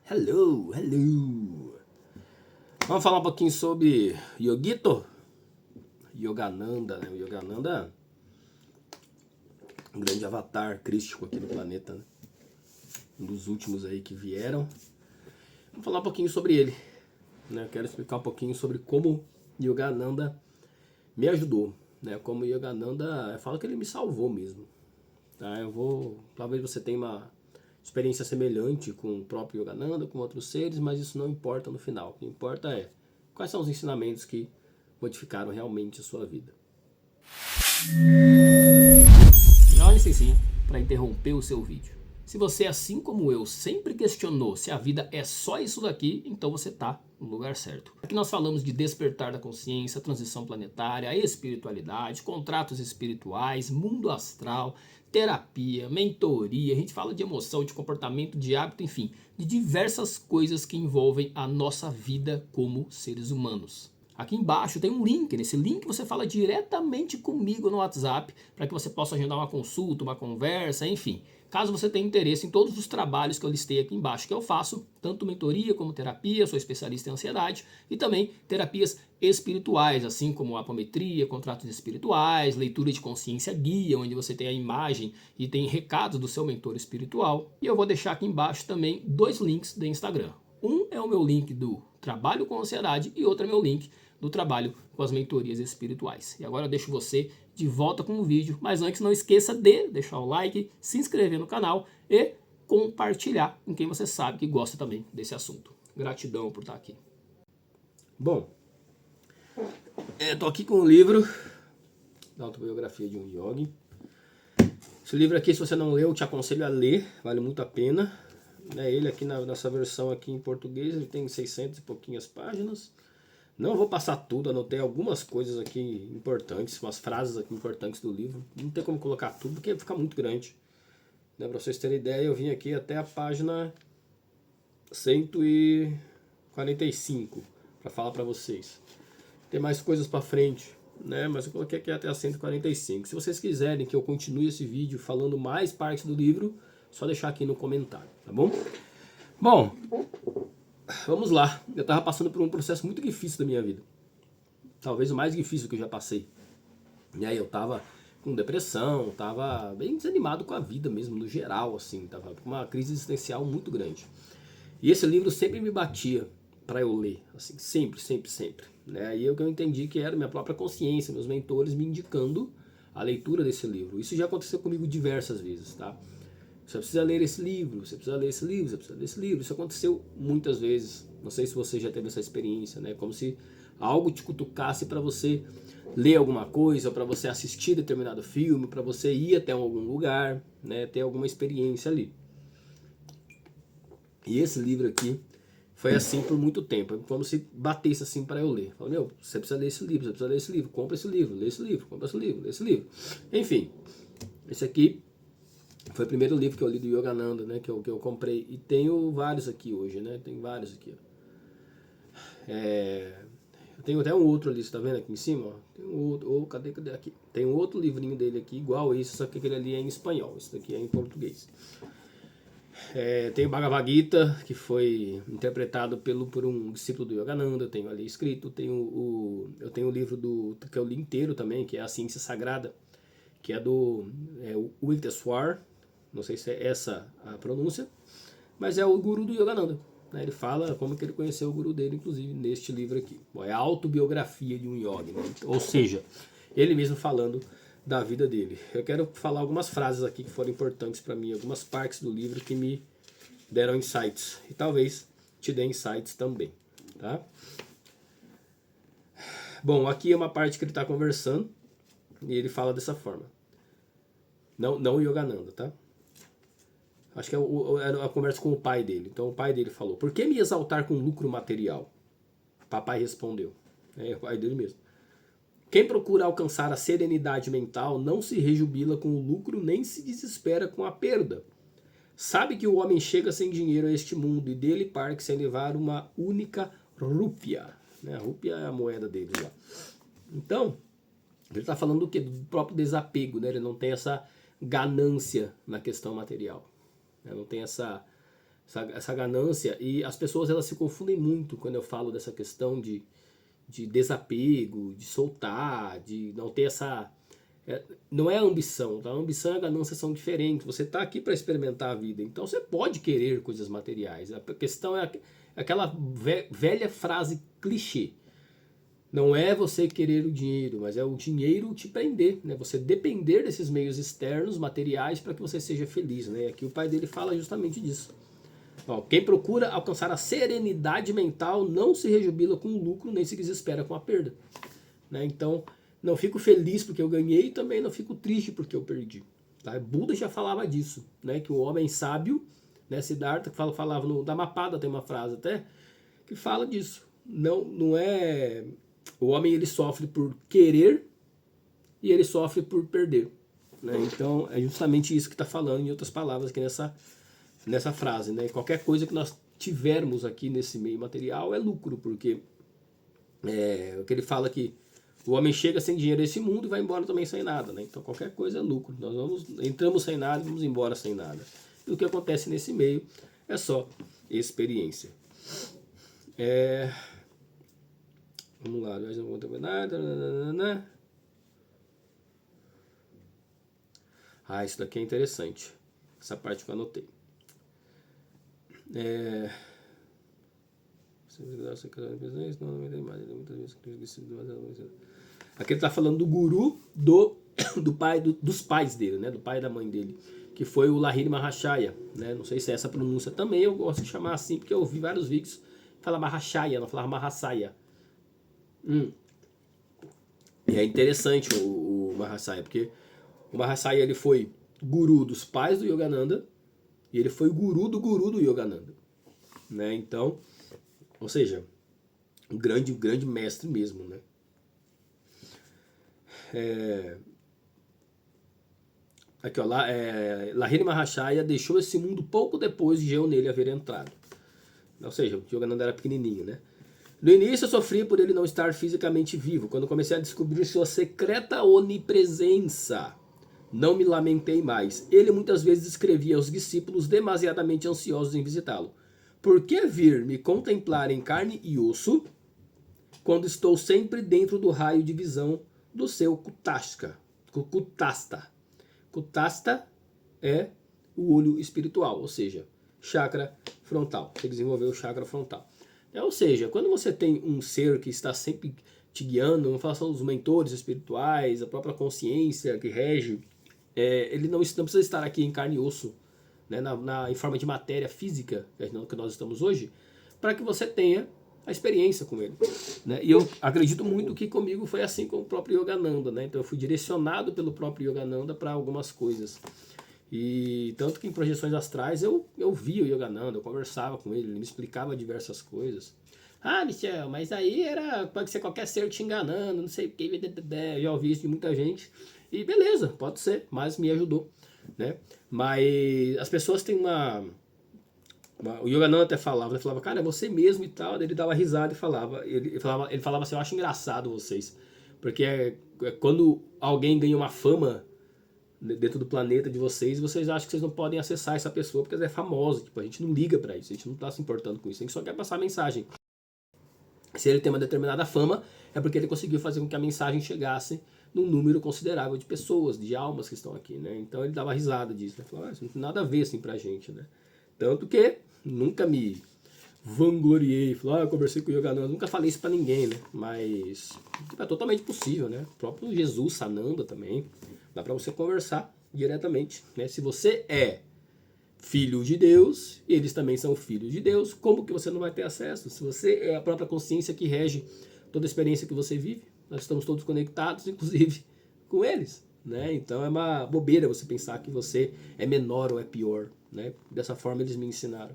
Hello, hello. Vamos falar um pouquinho sobre Yogito? Yogananda, né? O Yogananda, um grande avatar crístico aqui do planeta, né? Um dos últimos aí que vieram. Vamos falar um pouquinho sobre ele, né? Eu quero explicar um pouquinho sobre como Yogananda me ajudou, né? Como Yogananda, eu falo que ele me salvou mesmo, tá? Talvez você tenha uma experiência semelhante com o próprio Yogananda, com outros seres, mas isso não importa no final. O que importa é quais são os ensinamentos que modificaram realmente a sua vida. Dá uma licencinha para interromper o seu vídeo. Se você, assim como eu, sempre questionou se a vida é só isso daqui, então você está no lugar certo. Aqui nós falamos de despertar da consciência, transição planetária, espiritualidade, contratos espirituais, mundo astral, terapia, mentoria, a gente fala de emoção, de comportamento, de hábito, enfim, de diversas coisas que envolvem a nossa vida como seres humanos. Aqui embaixo tem um link, nesse link você fala diretamente comigo no WhatsApp para que você possa agendar uma consulta, uma conversa, enfim. Caso você tenha interesse em todos os trabalhos que eu listei aqui embaixo que eu faço, tanto mentoria como terapia, sou especialista em ansiedade e também terapias espirituais, assim como apometria, contratos espirituais, leitura de consciência guia, onde você tem a imagem e tem recados do seu mentor espiritual. E eu vou deixar aqui embaixo também dois links do Instagram. Um é o meu link do Trabalho com Ansiedade e outro é meu link do trabalho com as mentorias espirituais. E agora eu deixo você de volta com o vídeo, mas antes não esqueça de deixar o like, se inscrever no canal e compartilhar com quem você sabe que gosta também desse assunto. Gratidão por estar aqui. Bom, estou aqui com o livro da autobiografia de um yogi. Esse livro aqui, se você não leu, eu te aconselho a ler, vale muito a pena. Ele aqui nessa versão aqui em português, ele tem 600 e pouquinhas páginas. Não vou passar tudo, anotei algumas coisas aqui importantes, umas frases aqui importantes do livro. Não tem como colocar tudo porque fica muito grande. Para vocês terem ideia, eu vim aqui até a página 145 para falar para vocês. Tem mais coisas para frente, né? Mas eu coloquei aqui até a 145. Se vocês quiserem que eu continue esse vídeo falando mais partes do livro, só deixar aqui no comentário, tá bom? Bom, vamos lá. Eu estava passando por um processo muito difícil da minha vida. Talvez o mais difícil que eu já passei. E aí eu tava com depressão, tava bem desanimado com a vida mesmo, no geral, assim. Tava com uma crise existencial muito grande. E esse livro sempre me batia para eu ler, assim, sempre, sempre, sempre. Aí eu entendi que era minha própria consciência, meus mentores me indicando a leitura desse livro. Isso já aconteceu comigo diversas vezes, tá? Você precisa ler esse livro, você precisa ler esse livro, você precisa ler esse livro. Isso aconteceu muitas vezes. Não sei se você já teve essa experiência, né? Como se algo te cutucasse para você ler alguma coisa, para você assistir determinado filme, para você ir até algum lugar, né? Ter alguma experiência ali. E esse livro aqui foi assim por muito tempo, como se batesse assim para eu ler. Falei, meu, você precisa ler esse livro, você precisa ler esse livro, compra esse livro, lê esse livro, compra esse livro, lê esse livro. Enfim, esse aqui foi o primeiro livro que eu li do Yogananda, né, que eu comprei. E tenho vários aqui hoje, né? Tem vários aqui. Eu tenho até um outro ali, você tá vendo aqui em cima? Ó. Tem um outro, cadê aqui? Tem um outro livrinho dele aqui, igual esse, só que aquele ali é em espanhol. Esse daqui é em português. Tem o Bhagavad Gita, que foi interpretado por um discípulo do Yogananda. Eu tenho ali escrito. Eu tenho o livro que eu li inteiro também, que é A Ciência Sagrada, que é do Yukteswar. Não sei se é essa a pronúncia, mas é o guru do Yogananda. Ele fala como que ele conheceu o guru dele, inclusive, neste livro aqui. É a autobiografia de um yogi, né? Ou seja, ele mesmo falando da vida dele. Eu quero falar algumas frases aqui que foram importantes para mim, algumas partes do livro que me deram insights. E talvez te dê insights também, tá? Bom, aqui é uma parte que ele está conversando e ele fala dessa forma. Não o Yogananda, tá? Acho que era a conversa com o pai dele. Então o pai dele falou, por que me exaltar com lucro material? Papai respondeu. O pai dele mesmo. Quem procura alcançar a serenidade mental não se rejubila com o lucro nem se desespera com a perda. Sabe que o homem chega sem dinheiro a este mundo e dele parte sem levar uma única rúpia. A rúpia é a moeda dele lá. Então, ele está falando do quê? Do próprio desapego, né? Ele não tem essa ganância na questão material. Não tem essa essa ganância, e as pessoas elas se confundem muito quando eu falo dessa questão de desapego, de soltar, de não ter essa... não é a ambição, tá? A ambição e a ganância são diferentes. Você está aqui para experimentar a vida, então você pode querer coisas materiais. A questão é aquela velha frase clichê. Não é você querer o dinheiro, mas é o dinheiro te prender, né? Você depender desses meios externos, materiais, para que você seja feliz, né? Aqui o pai dele fala justamente disso. Ó, quem procura alcançar a serenidade mental não se rejubila com o lucro, nem se desespera com a perda, né? Então, não fico feliz porque eu ganhei e também não fico triste porque eu perdi. Tá? Buda já falava disso, né? Que o homem sábio, né? Siddhartha, que falava no Dhammapada, tem uma frase até, que fala disso. Não é... O homem ele sofre por querer e ele sofre por perder, né? Então é justamente isso que está falando em outras palavras aqui nessa frase, né? Qualquer coisa que nós tivermos aqui nesse meio material é lucro, porque o que ele fala que o homem chega sem dinheiro nesse mundo e vai embora também sem nada, né? Então qualquer coisa é lucro. Nós entramos sem nada e vamos embora sem nada. E o que acontece nesse meio é só experiência. Vamos lá, nós não vamos ter nada. Isso daqui é interessante. Essa parte que eu anotei. Aqui ele está falando do guru dos pais dele, né? Do pai e da mãe dele, que foi o Lahiri Mahachaya, né? Não sei se é essa pronúncia também, eu gosto de chamar assim, porque eu vi vários vídeos que fala Mahachaya, não falava Mahasaya. E é interessante o Mahasaya, porque o Mahasaya ele foi guru dos pais do Yogananda e ele foi guru do Yogananda, né? Então, ou seja, um grande mestre mesmo, né? Aqui, ó, Lahiri Mahachaya deixou esse mundo pouco depois de eu nele haver entrado. Ou seja, o Yogananda era pequenininho, né? No início eu sofri por ele não estar fisicamente vivo. Quando comecei a descobrir sua secreta onipresença, não me lamentei mais. Ele muitas vezes escrevia aos discípulos demasiadamente ansiosos em visitá-lo: por que vir me contemplar em carne e osso, quando estou sempre dentro do raio de visão do seu Kutasta? Kutasta é o olho espiritual, ou seja, chakra frontal. Ele desenvolveu o chakra frontal. Ou seja, quando você tem um ser que está sempre te guiando, não falam os mentores espirituais, a própria consciência que rege, ele não precisa estar aqui em carne e osso, né, em forma de matéria física, que nós estamos hoje, para que você tenha a experiência com ele, né? E eu acredito muito que comigo foi assim com o próprio Yogananda, né? Então eu fui direcionado pelo próprio Yogananda para algumas coisas. E tanto que em projeções astrais eu via o Yogananda, eu conversava com ele me explicava diversas coisas. Michel, mas aí pode ser qualquer ser te enganando, não sei o que, eu já ouvi isso de muita gente. E beleza, pode ser, mas me ajudou, né? Mas as pessoas têm o Yogananda até falava, cara, é você mesmo e tal. Ele dava risada e falava, ele falava assim, eu acho engraçado vocês, porque quando alguém ganha uma fama dentro do planeta de vocês acham que vocês não podem acessar essa pessoa porque ela é famosa. Tipo, a gente não liga pra isso, a gente não tá se importando com isso, a gente só quer passar a mensagem. Se ele tem uma determinada fama, é porque ele conseguiu fazer com que a mensagem chegasse num número considerável de pessoas, de almas que estão aqui, né? Então ele dava risada disso, né? Falava, isso não tem nada a ver assim pra gente, né? Tanto que nunca me vangloriei, falei, eu conversei com o Yogananda, nunca falei isso pra ninguém, né? Mas é totalmente possível, né? O próprio Jesus, Sananda também, dá pra você conversar diretamente, né? Se você é filho de Deus, eles também são filhos de Deus, como que você não vai ter acesso? Se você é a própria consciência que rege toda a experiência que você vive, nós estamos todos conectados, inclusive com eles, né? Então é uma bobeira você pensar que você é menor ou é pior, né? Dessa forma eles me ensinaram.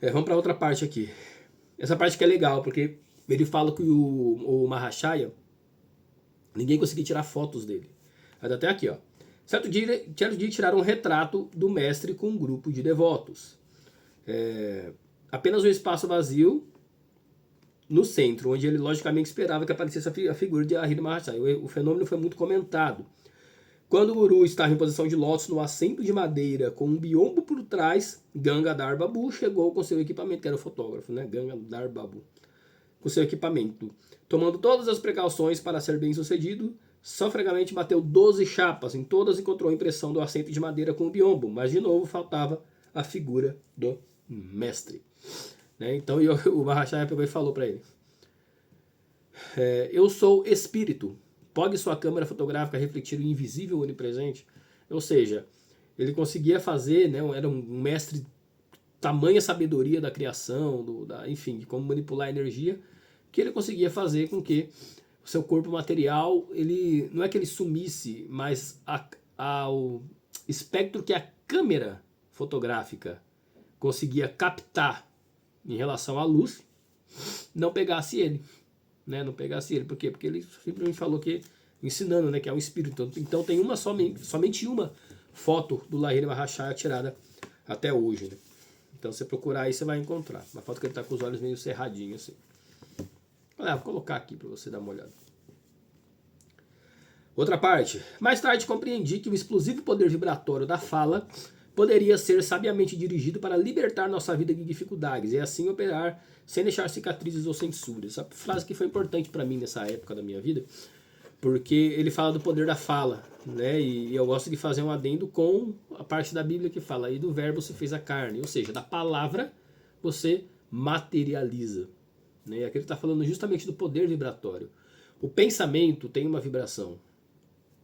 Vamos para outra parte aqui. Essa parte que é legal, porque ele fala que o Mahachaya, ninguém conseguia tirar fotos dele. Mas até aqui, ó. Certo dia tiraram um retrato do mestre com um grupo de devotos. Apenas um espaço vazio no centro, onde ele logicamente esperava que aparecesse a figura de Lahiri Mahachaya. O fenômeno foi muito comentado. Quando o guru estava em posição de lótus no assento de madeira com um biombo por trás, Gangadhar Babu chegou com seu equipamento, que era o fotógrafo, né? Gangadhar Babu, com seu equipamento. Tomando todas as precauções para ser bem sucedido, sofregamente bateu 12 chapas, em todas encontrou a impressão do assento de madeira com o biombo, mas de novo faltava a figura do mestre. Né? Então o Mahachaya pegou e falou para ele: eu sou espírito, pode sua câmera fotográfica refletir o invisível onipresente? Ou seja, ele conseguia fazer, né, era um mestre, tamanha sabedoria da criação, enfim, de como manipular a energia, que ele conseguia fazer com que o seu corpo material, ele não é que ele sumisse, mas ao espectro que a câmera fotográfica conseguia captar em relação à luz, não pegasse ele. Né? Não pegasse ele. Por quê? Porque ele simplesmente falou que, ensinando, né, que é um espírito. Então tem somente uma foto do Lahiri Mahachaya tirada até hoje. Né? Então se você procurar aí, você vai encontrar. Uma foto que ele está com os olhos meio cerradinhos assim. Vou colocar aqui para você dar uma olhada. Outra parte. Mais tarde compreendi que o explosivo poder vibratório da fala poderia ser sabiamente dirigido para libertar nossa vida de dificuldades e assim operar sem deixar cicatrizes ou censuras. Essa frase que foi importante para mim nessa época da minha vida, porque ele fala do poder da fala, né? E eu gosto de fazer um adendo com a parte da Bíblia que fala aí do verbo se fez a carne, ou seja, da palavra você materializa. Né? E aqui ele está falando justamente do poder vibratório. O pensamento tem uma vibração.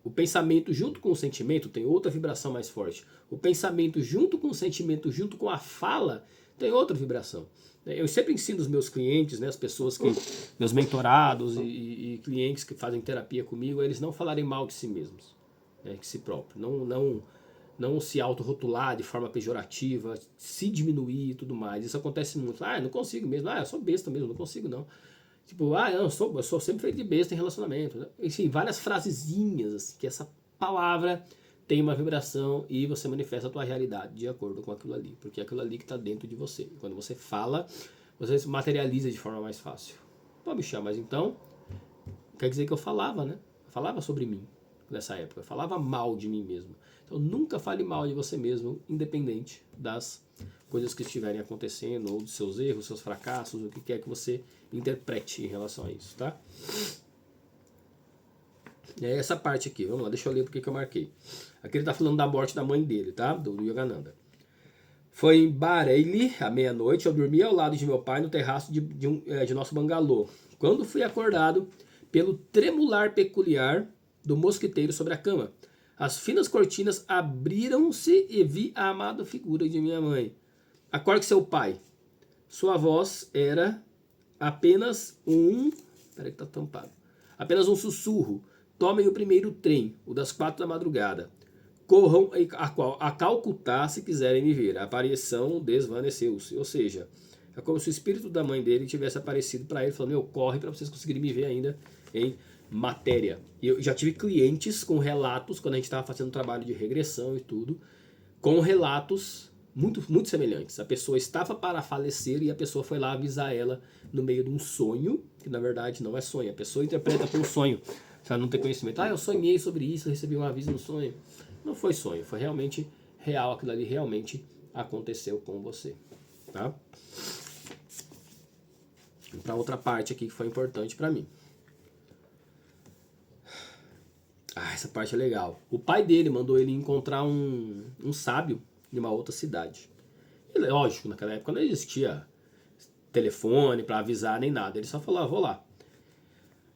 O pensamento junto com o sentimento tem outra vibração mais forte. O pensamento junto com o sentimento, junto com a fala, tem outra vibração. Eu sempre ensino os meus clientes, né, as pessoas que, meus mentorados e clientes que fazem terapia comigo, eles não falarem mal de si mesmos, né, de si próprio. Não se autorrotular de forma pejorativa, se diminuir e tudo mais. Isso acontece muito. Eu não consigo mesmo. Eu sou besta mesmo, não consigo não. Tipo, eu sou sempre feito de besta em relacionamento. Né? Enfim, várias frasezinhas, assim, que essa palavra tem uma vibração e você manifesta a tua realidade de acordo com aquilo ali. Porque é aquilo ali que está dentro de você. Quando você fala, você se materializa de forma mais fácil. Pô, bichão, mas então, quer dizer que eu falava, né? Eu falava sobre mim nessa época. Eu falava mal de mim mesmo. Então, nunca fale mal de você mesmo, independente das coisas que estiverem acontecendo, ou dos seus erros, seus fracassos, o que quer que você interprete em relação a isso, tá? É essa parte aqui, vamos lá, deixa eu ler porque que eu marquei. Aqui ele está falando da morte da mãe dele, tá? Do Yogananda. Foi em Bareilly, à meia-noite, eu dormia ao lado de meu pai no terraço de nosso bangalô, quando fui acordado pelo tremular peculiar do mosquiteiro sobre a cama. As finas cortinas abriram-se e vi a amada figura de minha mãe. Acorde seu pai. Sua voz era apenas um... Peraí que tá tampado. Apenas um sussurro. Tomem o primeiro trem, o das 4 da madrugada. Corram a Calcutá se quiserem me ver. A aparição desvaneceu-se. Ou seja, é como se o espírito da mãe dele tivesse aparecido para ele, falando, corre para vocês conseguirem me ver ainda em matéria. E eu já tive clientes com relatos, quando a gente estava fazendo trabalho de regressão e tudo, com relatos muito, muito semelhantes. A pessoa estava para falecer e a pessoa foi lá avisar ela no meio de um sonho, que na verdade não é sonho. A pessoa interpreta por sonho, se ela não tem conhecimento. Eu sonhei sobre isso, eu recebi um aviso no sonho. Não foi sonho, foi realmente real, aquilo ali realmente aconteceu com você. Tá? Para outra parte aqui que foi importante para mim. Essa parte é legal. O pai dele mandou ele encontrar um sábio de uma outra cidade. E, lógico, naquela época não existia telefone para avisar nem nada. Ele só falou, vou lá.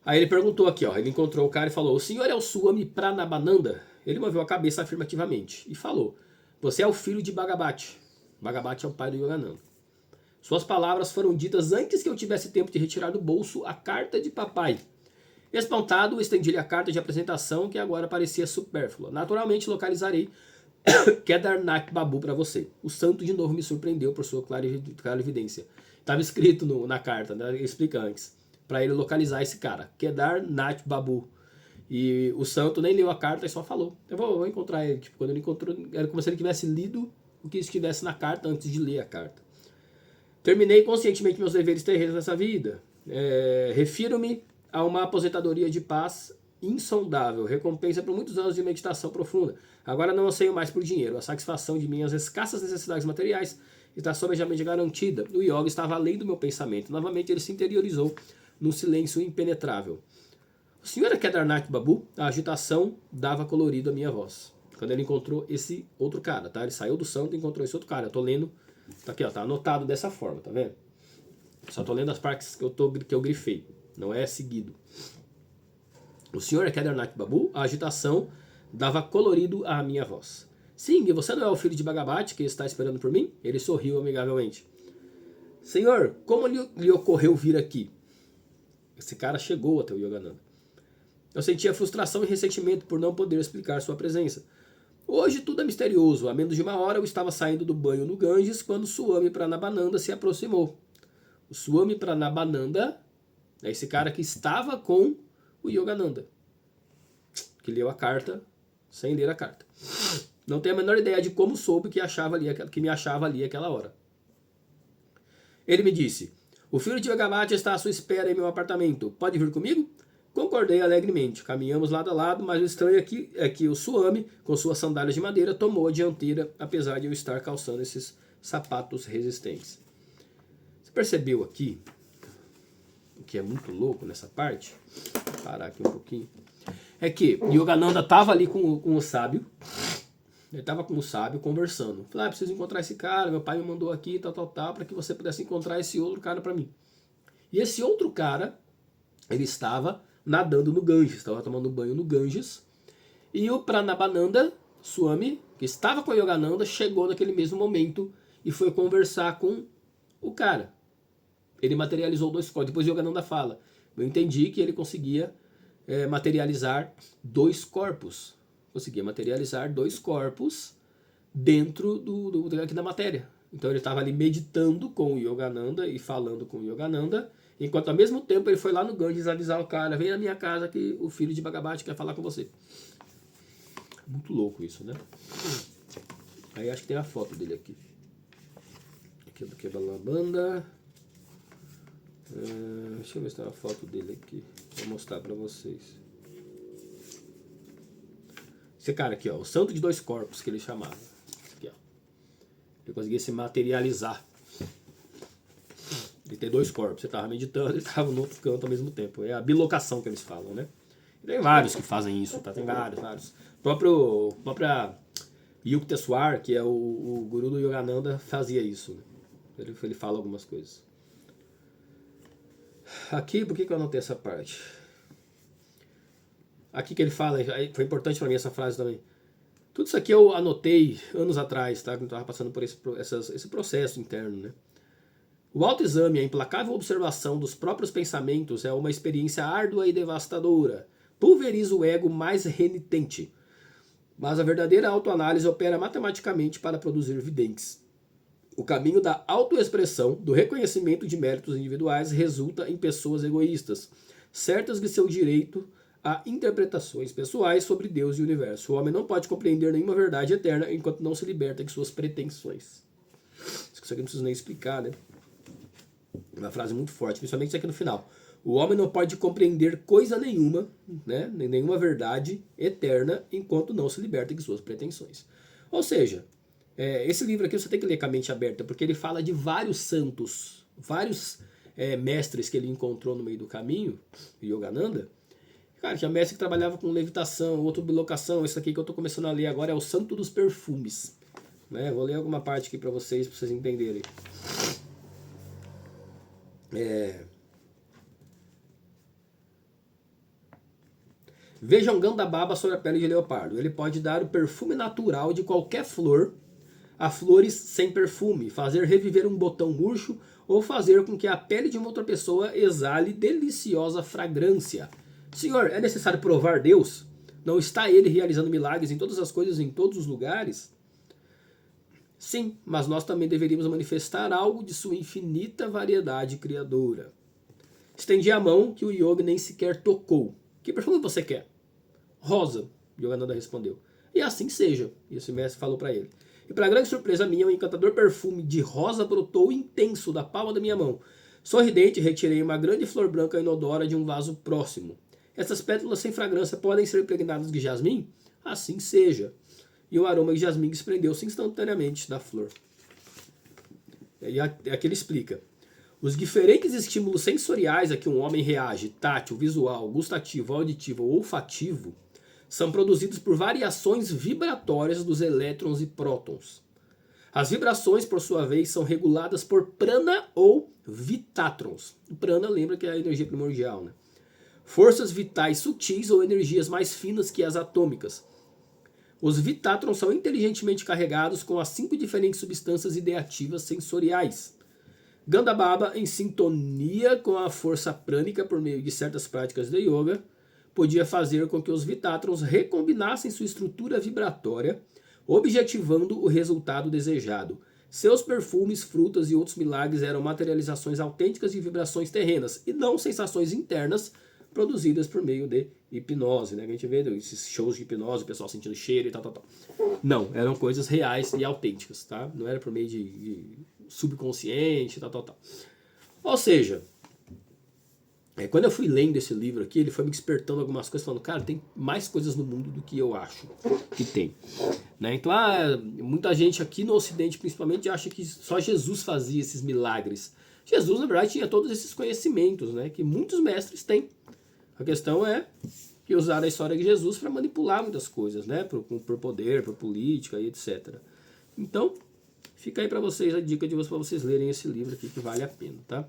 Aí ele perguntou aqui, ele encontrou o cara e falou, o senhor é o Swami Pranabananda? Ele moveu a cabeça afirmativamente e falou, você é o filho de Bhagabhat. Bhagabhat é o pai do Yogananda. Suas palavras foram ditas antes que eu tivesse tempo de retirar do bolso a carta de papai. Espantado, estendi-lhe a carta de apresentação que agora parecia supérflua. Naturalmente, localizarei Kedarnath Babu para você. O santo de novo me surpreendeu por sua clarividência. Estava escrito na carta, né? Ele explica antes, para ele localizar esse cara, Kedarnath Babu. E o santo nem leu a carta e só falou. Eu vou encontrar ele. Tipo, quando ele encontrou, era como se ele tivesse lido o que estivesse na carta antes de ler a carta. Terminei conscientemente meus deveres terrenos nessa vida. Refiro-me a uma aposentadoria de paz insondável, recompensa por muitos anos de meditação profunda. Agora não anseio mais por dinheiro. A satisfação de minhas escassas necessidades materiais está sobejamente garantida. O yoga estava além do meu pensamento. Novamente ele se interiorizou num silêncio impenetrável. O senhor é Kedarnath Babu? A agitação dava colorido à minha voz. Quando ele encontrou esse outro cara, tá? Ele saiu do santo e encontrou esse outro cara. Eu tô lendo, tá aqui, ó, tá anotado dessa forma, tá vendo? Só tô lendo as partes que eu grifei. Não é seguido. O senhor é Kedarnath Babu? A agitação dava colorido à minha voz. Sim, e você não é o filho de Bhagavat que está esperando por mim? Ele sorriu amigavelmente. Senhor, como lhe ocorreu vir aqui? Esse cara chegou até o Yogananda. Eu sentia frustração e ressentimento por não poder explicar sua presença. Hoje tudo é misterioso. Há menos de uma hora eu estava saindo do banho no Ganges quando Swami Pranabananda se aproximou. O Swami Pranabananda é esse cara que estava com o Yogananda, que leu a carta sem ler a carta. Não tenho a menor ideia de como soube que me achava ali aquela hora. Ele me disse: o filho de Bhagavat está à sua espera em meu apartamento. Pode vir comigo? Concordei alegremente. Caminhamos lado a lado, mas o estranho aqui é que o Swami, com suas sandálias de madeira, tomou a dianteira, apesar de eu estar calçando esses sapatos resistentes. Você percebeu aqui o que é muito louco nessa parte? Vou parar aqui um pouquinho. É que Yogananda estava ali com o sábio. Ele estava com o sábio conversando. Falei, preciso encontrar esse cara, meu pai me mandou aqui, tal, para que você pudesse encontrar esse outro cara para mim. E esse outro cara, ele estava nadando no Ganges, estava tomando banho no Ganges. E o Pranabananda Swami, que estava com o Yogananda, chegou naquele mesmo momento e foi conversar com o cara. Ele materializou 2 corpos. Depois o Yogananda fala, eu entendi que ele conseguia materializar 2 corpos. Conseguia materializar 2 corpos dentro aqui da matéria. Então ele estava ali meditando com o Yogananda e falando com o Yogananda, enquanto ao mesmo tempo ele foi lá no Ganges avisar o cara, vem na minha casa que o filho de Bhagavat quer falar com você. Muito louco isso, né? Aí acho que tem a foto dele aqui. Aqui é do Kebalabanda. Deixa eu ver se tem uma foto dele aqui. Vou mostrar pra vocês. Esse cara aqui, ó, o santo de 2 corpos que ele chamava. Aqui, ó. Ele conseguia se materializar. Ele tem 2 corpos. Você estava meditando, ele estava no outro canto ao mesmo tempo. É a bilocação que eles falam, né? E tem vários que fazem isso, tá? Tem vários. O próprio Yukteswar, que é o guru do Yogananda, fazia isso. Né? Ele fala algumas coisas. Aqui, por que eu anotei essa parte? Aqui que ele fala, foi importante para mim essa frase também. Tudo isso aqui eu anotei anos atrás, tá? Quando eu estava passando por esse processo interno, né? O autoexame, a implacável observação dos próprios pensamentos é uma experiência árdua e devastadora. Pulveriza o ego mais renitente. Mas a verdadeira autoanálise opera matematicamente para produzir videntes. O caminho da autoexpressão, do reconhecimento de méritos individuais, resulta em pessoas egoístas, certas de seu direito a interpretações pessoais sobre Deus e o universo. O homem não pode compreender nenhuma verdade eterna enquanto não se liberta de suas pretensões. Isso aqui não preciso nem explicar, né? Uma frase muito forte, principalmente isso aqui no final. O homem não pode compreender coisa nenhuma, né? Nenhuma verdade eterna enquanto não se liberta de suas pretensões. Ou seja, esse livro aqui você tem que ler com a mente aberta, porque ele fala de vários santos, vários mestres que ele encontrou no meio do caminho, Yogananda. Cara, tinha mestre que trabalhava com levitação, outro bilocação. Esse aqui que eu estou começando a ler agora é o Santo dos Perfumes. Né? Vou ler alguma parte aqui para vocês entenderem. Veja um gandababa sobre a pele de leopardo. Ele pode dar o perfume natural de qualquer flor a flores sem perfume, fazer reviver um botão murcho ou fazer com que a pele de uma outra pessoa exale deliciosa fragrância. Senhor, é necessário provar Deus? Não está Ele realizando milagres em todas as coisas, em todos os lugares? Sim, mas nós também deveríamos manifestar algo de sua infinita variedade criadora. Estendi a mão que o yogi nem sequer tocou. Que perfume você quer? Rosa, Yogananda respondeu. E assim seja, e esse mestre falou para ele. E para grande surpresa minha, um encantador perfume de rosa brotou intenso da palma da minha mão. Sorridente, retirei uma grande flor branca inodora de um vaso próximo. Essas pétalas sem fragrância podem ser impregnadas de jasmim? Assim seja. E o aroma de jasmim desprendeu-se instantaneamente da flor. E aqui ele explica. Os diferentes estímulos sensoriais a que um homem reage, tátil, visual, gustativo, auditivo ou olfativo, são produzidos por variações vibratórias dos elétrons e prótons. As vibrações, por sua vez, são reguladas por prana ou vitátrons. O prana lembra que é a energia primordial, né? Forças vitais sutis ou energias mais finas que as atômicas. Os vitátrons são inteligentemente carregados com as 5 diferentes substâncias ideativas sensoriais. Gandhababa, em sintonia com a força prânica por meio de certas práticas de yoga, podia fazer com que os vitátrons recombinassem sua estrutura vibratória, objetivando o resultado desejado. Seus perfumes, frutas e outros milagres eram materializações autênticas de vibrações terrenas e não sensações internas produzidas por meio de hipnose, né? A gente vê esses shows de hipnose, o pessoal sentindo cheiro e tal. Não, eram coisas reais e autênticas, tá? Não era por meio de subconsciente, tal. Ou seja, quando eu fui lendo esse livro aqui, ele foi me despertando algumas coisas, falando, cara, tem mais coisas no mundo do que eu acho que tem. Né? Então, muita gente aqui no Ocidente, principalmente, acha que só Jesus fazia esses milagres. Jesus, na verdade, tinha todos esses conhecimentos, né, que muitos mestres têm. A questão é que usaram a história de Jesus para manipular muitas coisas, né, por poder, por política e etc. Então, fica aí para vocês a dica de para vocês lerem esse livro aqui, que vale a pena, tá?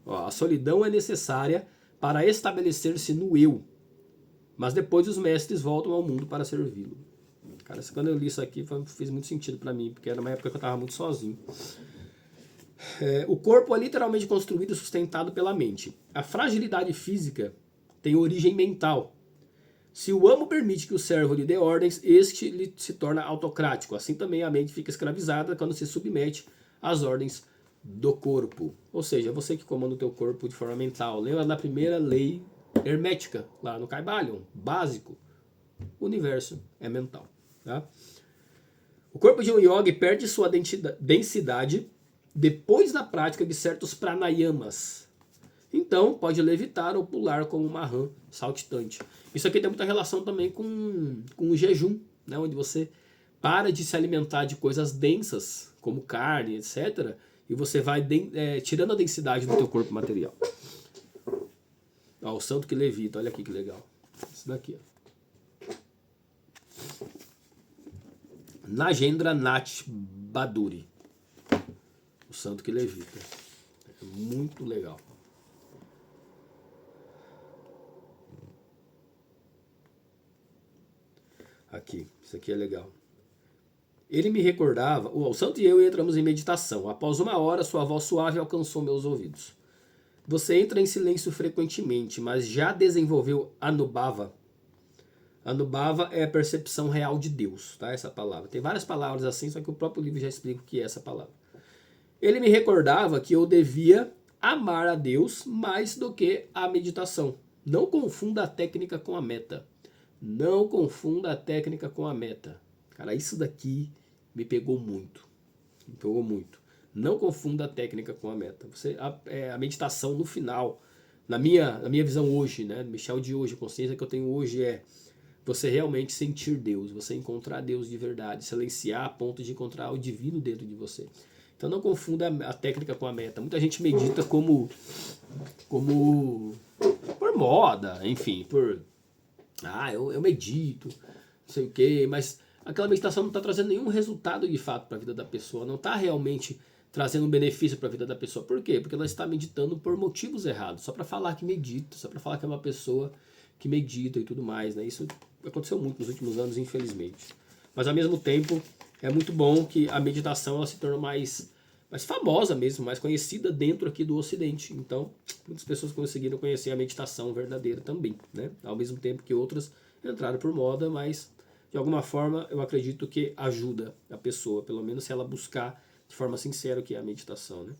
Ó, a solidão é necessária para estabelecer-se no eu, mas depois os mestres voltam ao mundo para servi-lo. Cara, quando eu li isso aqui fez muito sentido para mim, porque era uma época que eu estava muito sozinho. O corpo é literalmente construído e sustentado pela mente. A fragilidade física tem origem mental. Se o amo permite que o servo lhe dê ordens, este lhe se torna autocrático. Assim também a mente fica escravizada quando se submete às ordens do corpo. Ou seja, você que comanda o teu corpo de forma mental. Lembra da primeira lei hermética, lá no Kybalion, básico. O universo é mental. Tá? O corpo de um yogi perde sua densidade depois da prática de certos pranayamas. Então, pode levitar ou pular como uma rã saltitante. Isso aqui tem muita relação também com o jejum, né? Onde você para de se alimentar de coisas densas, como carne, etc. E você vai tirando a densidade do teu corpo material. Ó, o santo que levita, olha aqui que legal. Isso daqui, ó. Nagendra Nath Baduri. O santo que levita. É muito legal. Aqui, isso aqui é legal. Ele me recordava, o santo e eu entramos em meditação. Após 1 hora, sua voz suave alcançou meus ouvidos. Você entra em silêncio frequentemente, mas já desenvolveu Anubhava? Anubhava é a percepção real de Deus, tá? Essa palavra. Tem várias palavras assim, só que o próprio livro já explica o que é essa palavra. Ele me recordava que eu devia amar a Deus mais do que a meditação. Não confunda a técnica com a meta. Não confunda a técnica com a meta. Cara, isso daqui me pegou muito. Me pegou muito. Não confunda a técnica com a meta. A meditação no final, na minha visão hoje, né, Michel de hoje, a consciência que eu tenho hoje é você realmente sentir Deus, você encontrar Deus de verdade, silenciar a ponto de encontrar o divino dentro de você. Então não confunda a técnica com a meta. Muita gente medita como por moda, enfim, eu medito, não sei o quê, mas aquela meditação não está trazendo nenhum resultado de fato para a vida da pessoa, não está realmente trazendo um benefício para a vida da pessoa. Por quê? Porque ela está meditando por motivos errados, só para falar que medita, só para falar que é uma pessoa que medita e tudo mais, né? Isso aconteceu muito nos últimos anos, infelizmente. Mas ao mesmo tempo, é muito bom que a meditação ela se torne mais famosa mesmo, mais conhecida dentro aqui do Ocidente. Então, muitas pessoas conseguiram conhecer a meditação verdadeira também, né? Ao mesmo tempo que outras entraram por moda, mas de alguma forma eu acredito que ajuda a pessoa, pelo menos se ela buscar de forma sincera o que é a meditação, né?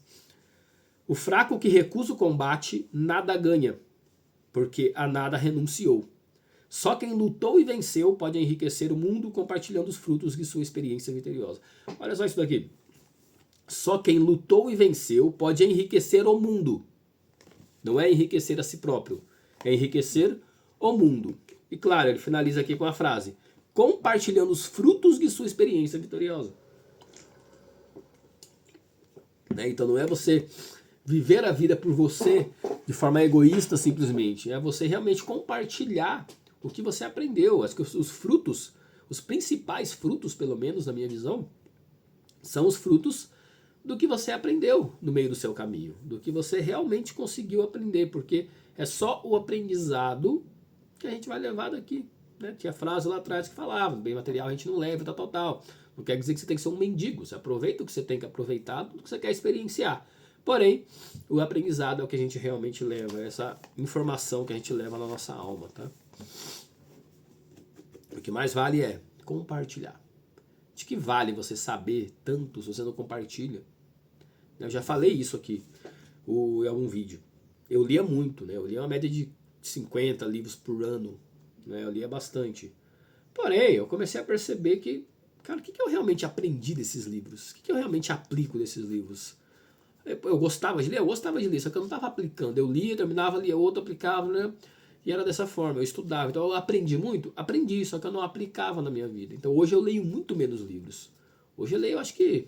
O fraco que recusa o combate nada ganha, porque a nada renunciou. Só quem lutou e venceu pode enriquecer o mundo compartilhando os frutos de sua experiência vitoriosa. Olha só isso daqui. Só quem lutou e venceu pode enriquecer o mundo. Não é enriquecer a si próprio, é enriquecer o mundo. E claro, ele finaliza aqui com a frase: compartilhando os frutos de sua experiência vitoriosa. Né? Então não é você viver a vida por você de forma egoísta simplesmente, é você realmente compartilhar o que você aprendeu. Acho que os frutos, os principais frutos, pelo menos na minha visão, são os frutos do que você aprendeu no meio do seu caminho, do que você realmente conseguiu aprender, porque é só o aprendizado que a gente vai levar daqui. Né? Tinha frase lá atrás que falava: bem material a gente não leva, tal. Não quer dizer que você tem que ser um mendigo, você aproveita o que você tem que aproveitar, do que você quer experienciar. Porém, o aprendizado é o que a gente realmente leva, essa informação que a gente leva na nossa alma. Tá? O que mais vale é compartilhar. De que vale você saber tanto se você não compartilha? Eu já falei isso aqui em algum vídeo. Eu lia muito, né? Eu lia uma média de 50 livros por ano. Né? Eu lia bastante. Porém, eu comecei a perceber que, cara, o que eu realmente aprendi desses livros? O que eu realmente aplico desses livros? Eu gostava de ler, só que eu não estava aplicando. Eu lia, terminava, lia outro, aplicava, né? E era dessa forma, eu estudava. Então eu aprendi muito? Aprendi, só que eu não aplicava na minha vida. Então hoje eu leio muito menos livros. Hoje eu leio, acho que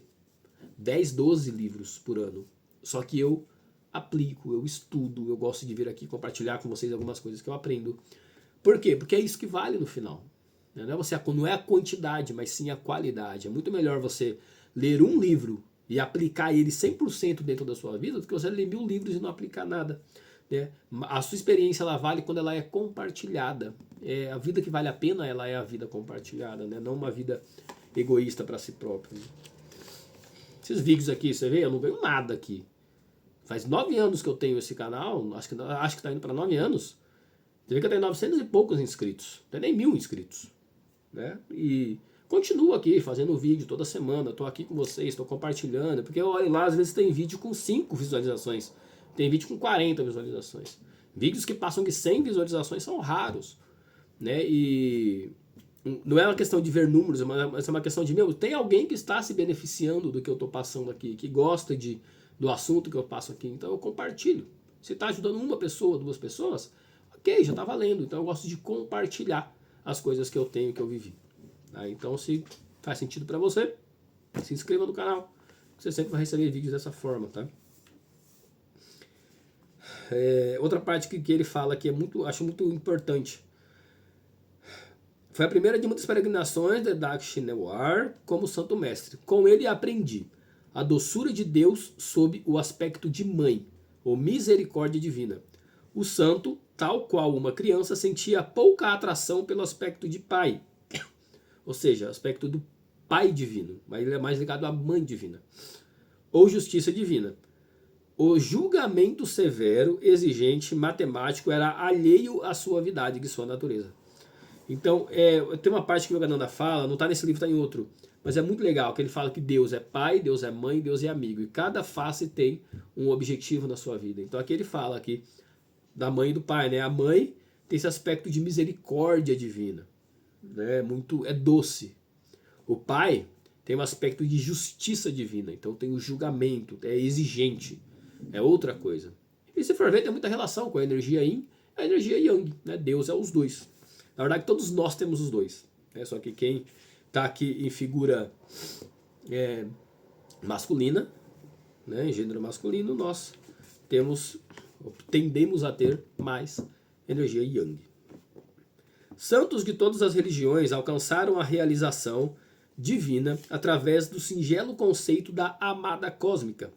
10, 12 livros por ano. Só que eu aplico, eu estudo, eu gosto de vir aqui compartilhar com vocês algumas coisas que eu aprendo. Por quê? Porque é isso que vale no final. Não é a quantidade, mas sim a qualidade. É muito melhor você ler um livro e aplicar ele 100% dentro da sua vida do que você ler 1000 livros e não aplicar nada. Né? A sua experiência ela vale quando ela é compartilhada. A vida que vale a pena ela é a vida compartilhada, né? Não uma vida egoísta para si próprio. Esses vídeos aqui, você vê, eu não ganho nada aqui. Faz 9 anos que eu tenho esse canal, acho que está indo para 9 anos. Você vê que eu tenho 900 e poucos inscritos, não tem nem 1000 inscritos. Né? E continuo aqui fazendo vídeo toda semana, estou aqui com vocês, estou compartilhando, porque eu olho lá, às vezes tem vídeo com 5 visualizações, tem vídeo com 40 visualizações. Vídeos que passam de 100 visualizações são raros. Né? E não é uma questão de ver números, mas é uma questão de, tem alguém que está se beneficiando do que eu estou passando aqui, que gosta do assunto que eu passo aqui, então eu compartilho. Se está ajudando uma pessoa, 2 pessoas, ok, já está valendo. Então eu gosto de compartilhar as coisas que eu tenho, que eu vivi. Tá? Então se faz sentido para você, se inscreva no canal, você sempre vai receber vídeos dessa forma. Tá? Outra parte que ele fala que acho muito importante. Foi a primeira de muitas peregrinações de Dakshinawar como Santo Mestre. Com ele aprendi a doçura de Deus sob o aspecto de mãe, ou misericórdia divina. O santo, tal qual uma criança, sentia pouca atração pelo aspecto de pai, ou seja, aspecto do pai divino, mas ele é mais ligado à mãe divina, ou justiça divina. O julgamento severo, exigente, matemático era alheio à suavidade de sua natureza. Então, tem uma parte que o Yogananda fala, não está nesse livro, está em outro, mas é muito legal, que ele fala que Deus é pai, Deus é mãe, Deus é amigo, e cada face tem um objetivo na sua vida. Então aqui ele fala aqui da mãe e do pai, né? A mãe tem esse aspecto de misericórdia divina, né? É doce. O pai tem um aspecto de justiça divina, então tem o julgamento, é exigente, é outra coisa. E se for ver, tem muita relação com a energia Yin e a energia Yang, né? Deus é os dois. Na verdade, todos nós temos os dois. Né? Só que quem está aqui em figura masculina, né? Em gênero masculino, nós tendemos a ter mais energia Yang. Santos de todas as religiões alcançaram a realização divina através do singelo conceito da amada cósmica.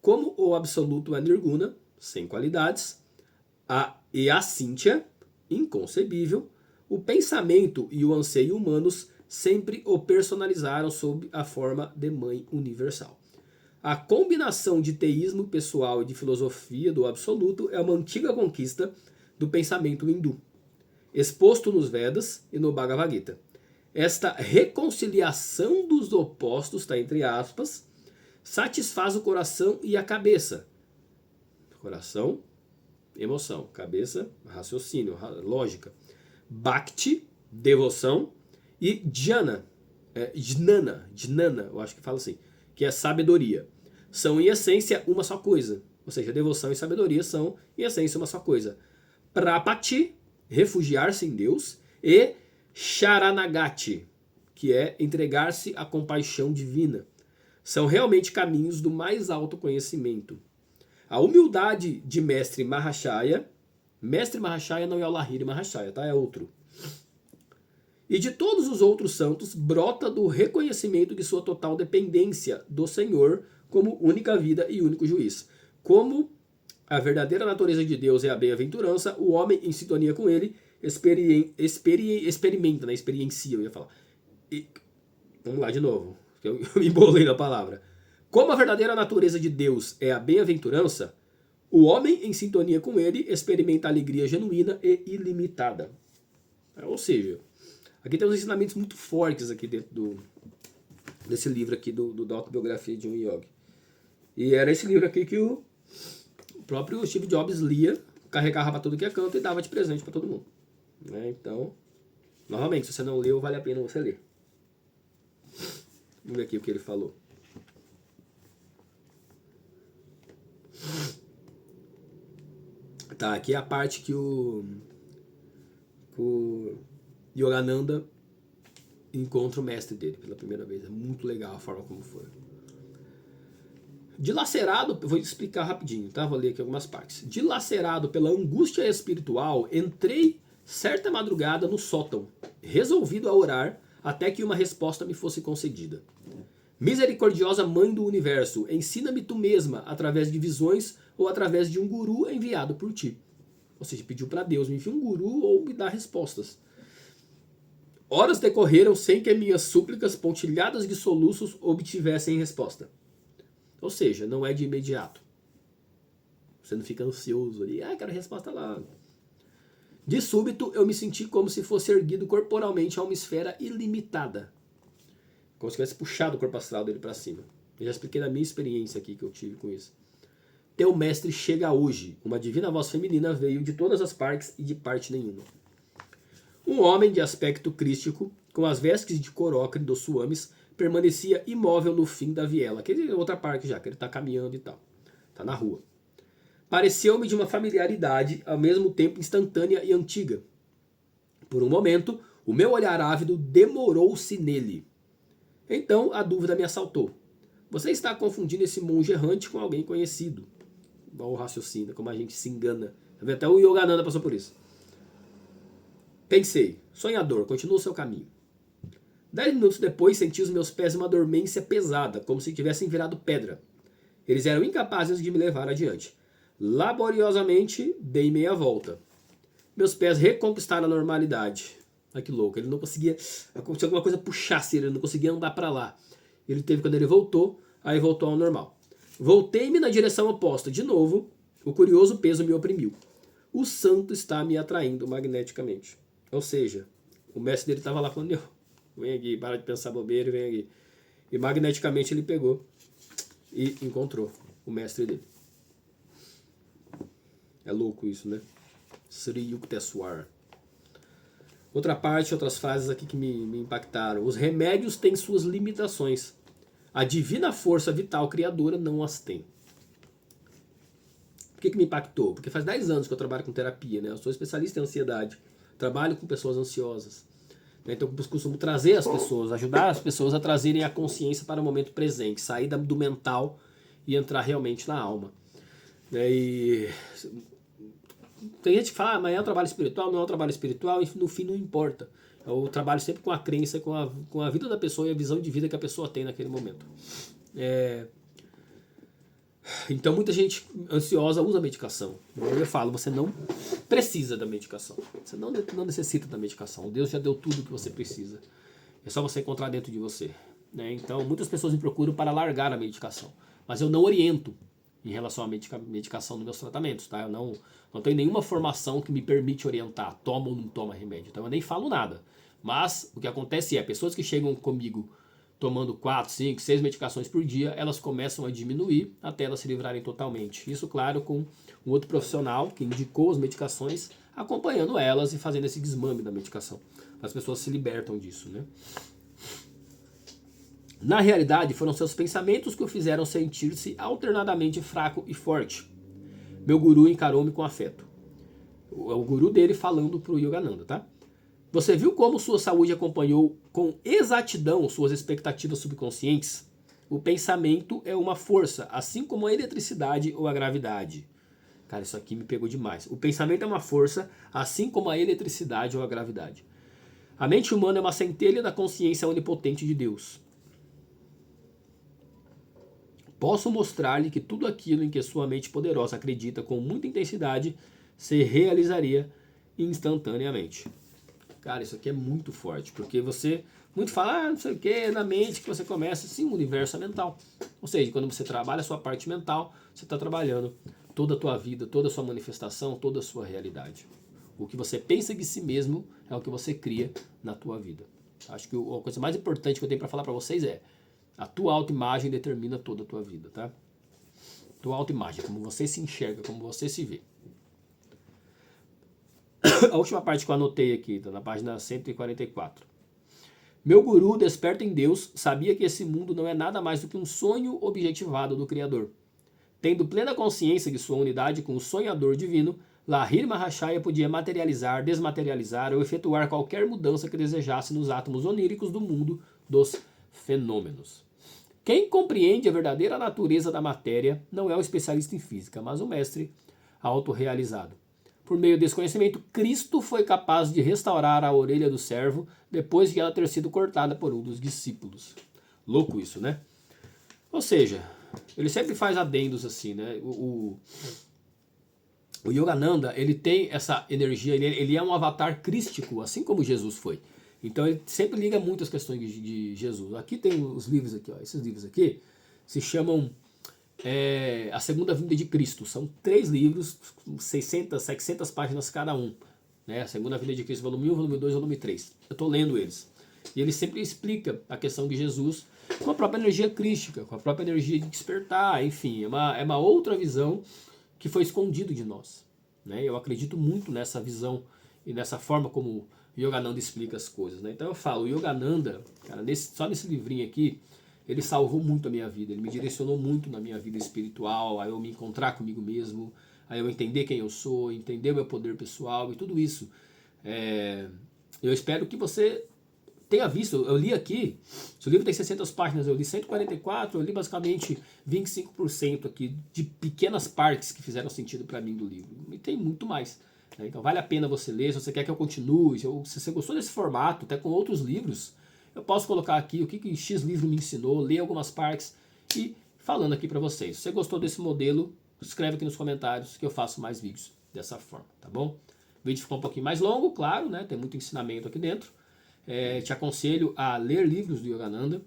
Como o absoluto é nirguna, sem qualidades, e a Cíntia, inconcebível, o pensamento e o anseio humanos sempre o personalizaram sob a forma de mãe universal. A combinação de teísmo pessoal e de filosofia do absoluto é uma antiga conquista do pensamento hindu, exposto nos Vedas e no Bhagavad Gita. Esta reconciliação dos opostos, está entre aspas, satisfaz o coração e a cabeça. Coração, emoção. Cabeça, raciocínio, lógica. Bhakti, devoção. E jnana, eu acho que fala assim. que é sabedoria. São, em essência, uma só coisa. Ou seja, devoção e sabedoria são, em essência, uma só coisa. Prapati, refugiar-se em Deus, e Sharanagati, que é entregar-se à compaixão divina. São realmente caminhos do mais alto conhecimento. A humildade de Mestre Mahashaya não é o Lahiri Mahashaya, tá? É outro. E de todos os outros santos, brota do reconhecimento de sua total dependência do Senhor como única vida e único juiz. Como a verdadeira natureza de Deus é a bem-aventurança, o homem em sintonia com ele experimenta, né? Experiencia, eu ia falar. Vamos lá de novo, eu me embolei na palavra. Como a verdadeira natureza de Deus é a bem-aventurança, o homem em sintonia com ele experimenta alegria genuína e ilimitada. Ou seja, aqui tem uns ensinamentos muito fortes aqui dentro desse livro aqui da autobiografia de um yogi. E era esse livro aqui que o próprio Steve Jobs lia, carregava para tudo que é canto e dava de presente para todo mundo. Né? Então, novamente, se você não leu, vale a pena você ler. Vamos ver aqui o que ele falou. Tá, aqui é a parte que o Yogananda encontra o mestre dele pela primeira vez. É muito legal a forma como foi. Dilacerado, vou explicar rapidinho, tá? Vou ler aqui algumas partes. Dilacerado pela angústia espiritual, entrei certa madrugada no sótão, resolvido a orar até que uma resposta me fosse concedida. Misericordiosa Mãe do Universo, ensina-me tu mesma através de visões ou através de um guru enviado por ti. Ou seja, pediu para Deus, me envia um guru ou me dá respostas. Horas decorreram sem que minhas súplicas pontilhadas de soluços obtivessem resposta. Ou seja, não é de imediato. Você não fica ansioso ali, quero resposta lá. De súbito, eu me senti como se fosse erguido corporalmente a uma esfera ilimitada. Como se tivesse puxado o corpo astral dele para cima. Eu já expliquei da minha experiência aqui que eu tive com isso. Teu mestre chega hoje. Uma divina voz feminina veio de todas as partes e de parte nenhuma. Um homem de aspecto crístico, com as vestes de Corocre dos Suames, permanecia imóvel no fim da viela. Aquele é outra parte já, que ele está caminhando e tal. Está na rua. Pareceu-me de uma familiaridade, ao mesmo tempo instantânea e antiga. Por um momento, o meu olhar ávido demorou-se nele. Então a dúvida me assaltou. Você está confundindo esse monge errante com alguém conhecido. Igual o raciocínio, como a gente se engana. Até o Yogananda passou por isso. Pensei, sonhador, continua o seu caminho. 10 minutos depois senti os meus pés em uma dormência pesada, como se tivessem virado pedra. Eles eram incapazes de me levar adiante. Laboriosamente dei meia volta. Meus pés reconquistaram a normalidade. Olha que louco, ele não conseguia... Se alguma coisa puxasse ele não conseguia andar para lá. Ele teve quando ele voltou, aí voltou ao normal. Voltei-me na direção oposta. De novo, o curioso peso me oprimiu. O santo está me atraindo magneticamente. Ou seja, o mestre dele estava lá falando, vem aqui, para de pensar bobeira e vem aqui. E magneticamente ele pegou e encontrou o mestre dele. É louco isso, né? Sri Yukteswar. Outra parte, outras frases aqui que me impactaram. Os remédios têm suas limitações. A divina força vital criadora não as tem. Por que me impactou? Porque faz 10 anos que eu trabalho com terapia, né? Eu sou especialista em ansiedade. Trabalho com pessoas ansiosas. Então eu costumo trazer as pessoas, ajudar as pessoas a trazerem a consciência para o momento presente, sair do mental e entrar realmente na alma. E tem gente que fala, mas é um trabalho espiritual, não é um trabalho espiritual, e no fim não importa. Eu trabalho sempre com a crença, com a vida da pessoa e a visão de vida que a pessoa tem naquele momento. Então muita gente ansiosa usa medicação. Eu falo, você não precisa da medicação. Você não necessita da medicação. Deus já deu tudo o que você precisa. É só você encontrar dentro de você. Né? Então muitas pessoas me procuram para largar a medicação. Mas eu não oriento em relação à medicação nos meus tratamentos. Tá? Eu não tenho nenhuma formação que me permite orientar. Toma ou não toma remédio. Então eu nem falo nada. Mas o que acontece é, pessoas que chegam comigo tomando 4, 5, 6 medicações por dia, elas começam a diminuir até elas se livrarem totalmente. Isso, claro, com um outro profissional que indicou as medicações, acompanhando elas e fazendo esse desmame da medicação. As pessoas se libertam disso, né? Na realidade, foram seus pensamentos que o fizeram sentir-se alternadamente fraco e forte. Meu guru encarou-me com afeto. O guru dele falando para o Yogananda, tá? Você viu como sua saúde acompanhou com exatidão suas expectativas subconscientes? O pensamento é uma força, assim como a eletricidade ou a gravidade. Cara, isso aqui me pegou demais. O pensamento é uma força, assim como a eletricidade ou a gravidade. A mente humana é uma centelha da consciência onipotente de Deus. Posso mostrar-lhe que tudo aquilo em que sua mente poderosa acredita com muita intensidade se realizaria instantaneamente. Cara, isso aqui é muito forte, porque você muito fala, não sei o que, na mente que você começa, sim, o universo é mental. Ou seja, quando você trabalha a sua parte mental, você está trabalhando toda a tua vida, toda a sua manifestação, toda a sua realidade. O que você pensa de si mesmo é o que você cria na tua vida. Acho que a coisa mais importante que eu tenho para falar para vocês é: a tua autoimagem determina toda a tua vida, tá? Tua autoimagem, como você se enxerga, como você se vê. A última parte que eu anotei aqui, tá na página 144. Meu guru, desperto em Deus, sabia que esse mundo não é nada mais do que um sonho objetivado do Criador. Tendo plena consciência de sua unidade com o sonhador divino, Lahir Mahashaya podia materializar, desmaterializar ou efetuar qualquer mudança que desejasse nos átomos oníricos do mundo dos fenômenos. Quem compreende a verdadeira natureza da matéria não é o especialista em física, mas o mestre autorrealizado. Por meio desse conhecimento, Cristo foi capaz de restaurar a orelha do servo depois de ela ter sido cortada por um dos discípulos. Louco isso, né? Ou seja, ele sempre faz adendos assim, né? O Yogananda, ele tem essa energia, ele é um avatar crístico, assim como Jesus foi. Então ele sempre liga muito as questões de Jesus. Aqui tem os livros aqui, ó, esses livros aqui se chamam A Segunda Vinda de Cristo. São 3 livros, 600, 700 páginas cada um. Né? A Segunda Vinda de Cristo, volume 1, volume 2, volume 3. Eu estou lendo eles. E ele sempre explica a questão de Jesus com a própria energia crística, com a própria energia de despertar, enfim. É uma outra visão que foi escondido de nós. Né? Eu acredito muito nessa visão e nessa forma como Yogananda explica as coisas. Né? Então eu falo, o Yogananda, cara, só nesse livrinho aqui, ele salvou muito a minha vida, ele me direcionou muito na minha vida espiritual, a eu me encontrar comigo mesmo, a eu entender quem eu sou, entender o meu poder pessoal e tudo isso. Eu espero que você tenha visto, eu li aqui, se o livro tem 600 páginas, eu li 144, eu li basicamente 25% aqui de pequenas partes que fizeram sentido para mim do livro. E tem muito mais. Né? Então vale a pena você ler, se você quer que eu continue, se você gostou desse formato, até com outros livros, eu posso colocar aqui o que X livro me ensinou, ler algumas partes e falando aqui para vocês. Se você gostou desse modelo, escreve aqui nos comentários que eu faço mais vídeos dessa forma, tá bom? O vídeo ficou um pouquinho mais longo, claro, né? Tem muito ensinamento aqui dentro. Te aconselho a ler livros do Yogananda,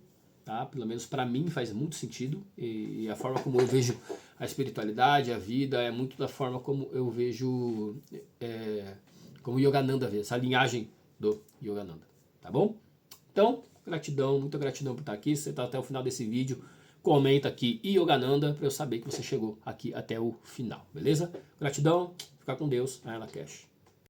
tá? Pelo menos para mim faz muito sentido e a forma como eu vejo a espiritualidade, a vida, é muito da forma como eu vejo como o Yogananda vê, essa linhagem do Yogananda, tá bom? Então, gratidão, muita gratidão por estar aqui. Se você está até o final desse vídeo, comenta aqui Yogananda para eu saber que você chegou aqui até o final, beleza? Gratidão, fica com Deus, Ayana Cash.